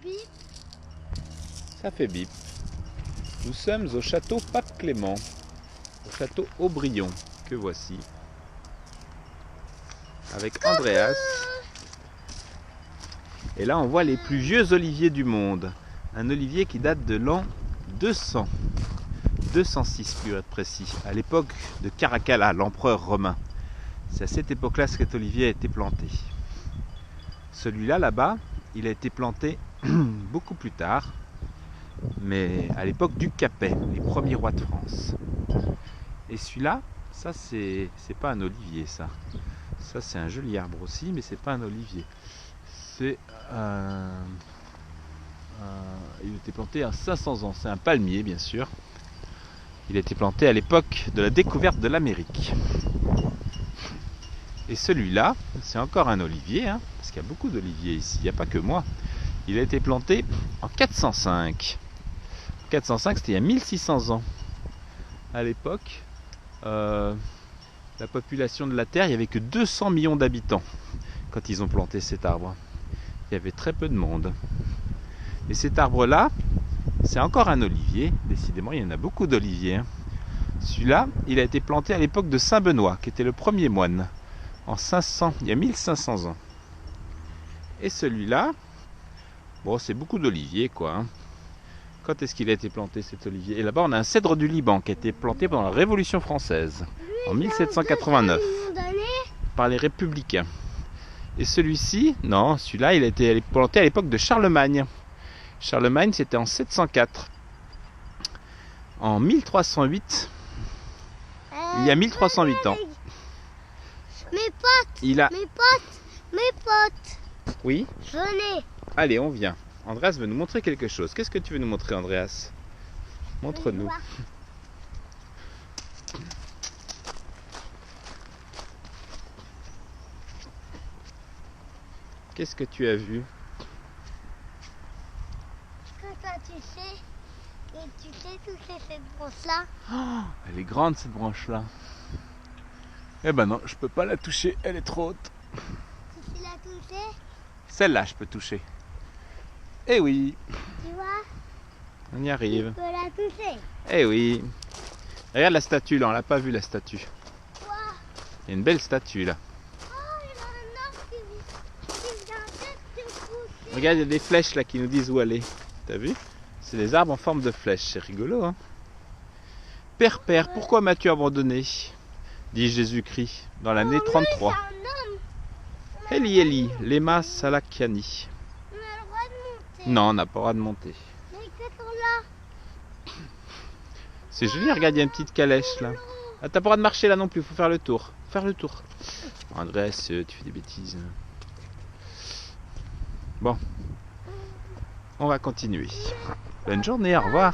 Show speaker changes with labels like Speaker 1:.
Speaker 1: bip.
Speaker 2: Ça fait bip. Nous sommes au château Pape Clément, au château Aubryon, que voici, avec Andreas. Et là, on voit les plus vieux oliviers du monde. Un olivier qui date de l'an 200. 206 pour être précis, à l'époque de Caracalla, l'empereur romain. C'est à cette époque-là que cet olivier a été planté. Celui-là, là-bas, il a été planté beaucoup plus tard, mais à l'époque du Capet, les premiers rois de France. Et celui-là, ça c'est pas un olivier, ça. Ça c'est un joli arbre aussi, mais c'est pas un olivier. C'est il a été planté à 500 ans. C'est un palmier, bien sûr. Il a été planté à l'époque de la découverte de l'Amérique. Et celui-là, c'est encore un olivier, hein, parce qu'il y a beaucoup d'oliviers ici, il n'y a pas que moi. Il a été planté en 405. 405, c'était il y a 1600 ans. À l'époque, la population de la Terre, il n'y avait que 200 millions d'habitants quand ils ont planté cet arbre. Il y avait très peu de monde. Et cet arbre-là, c'est encore un olivier. Décidément, il y en a beaucoup d'oliviers. Hein. Celui-là, il a été planté à l'époque de Saint Benoît, qui était le premier moine, en 500, il y a 1500 ans. Et celui-là, bon, c'est beaucoup d'oliviers, quoi. Hein. Quand est-ce qu'il a été planté, cet olivier? Et là-bas, on a un cèdre du Liban qui a été planté pendant la Révolution française, en 1789, par les républicains. Et celui-ci, non, celui-là, il a été planté à l'époque de Charlemagne. Charlemagne, c'était en 704. En 1308, il y a 1308 ans.
Speaker 1: Mes potes,
Speaker 2: Il a...
Speaker 1: mes potes.
Speaker 2: Oui?
Speaker 1: Venez.
Speaker 2: Allez, on vient. Andreas veut nous montrer quelque chose. Qu'est-ce que tu veux nous montrer, Andreas? Montre-nous. Qu'est-ce que tu as vu?
Speaker 1: Tu sais toucher cette branche-là?
Speaker 2: Oh, elle est grande, cette branche-là. Eh ben non, je peux pas la toucher, elle est trop haute.
Speaker 1: Tu sais la toucher?
Speaker 2: Celle-là, je peux toucher. Eh oui,
Speaker 1: Tu vois?
Speaker 2: on y arrive.
Speaker 1: Tu peux la toucher.
Speaker 2: Eh oui. Regarde la statue, là, on l'a pas vu, la statue.
Speaker 1: Quoi?
Speaker 2: Il y a une belle statue, là.
Speaker 1: Oh, il y a un arbre qui vient de se coucher.
Speaker 2: Regarde, il y a des flèches, là, qui nous disent où aller. T'as vu? C'est des arbres en forme de flèche, c'est rigolo, hein. Père, Père, pourquoi m'as-tu abandonné? Dit Jésus-Christ, dans l'année 33. Eli, Eli, lema sabachthani.
Speaker 1: On a le droit de monter.
Speaker 2: Non, on n'a pas le droit de monter.
Speaker 1: Mais qu'est-ce qu'on a?
Speaker 2: C'est joli, regarde, il y a une petite calèche, là. Ah, t'as pas le droit de marcher, là, non plus, faut faire le tour. Faire le tour. Andrés, tu fais des bêtises. Bon. On va continuer. Bonne journée, au revoir.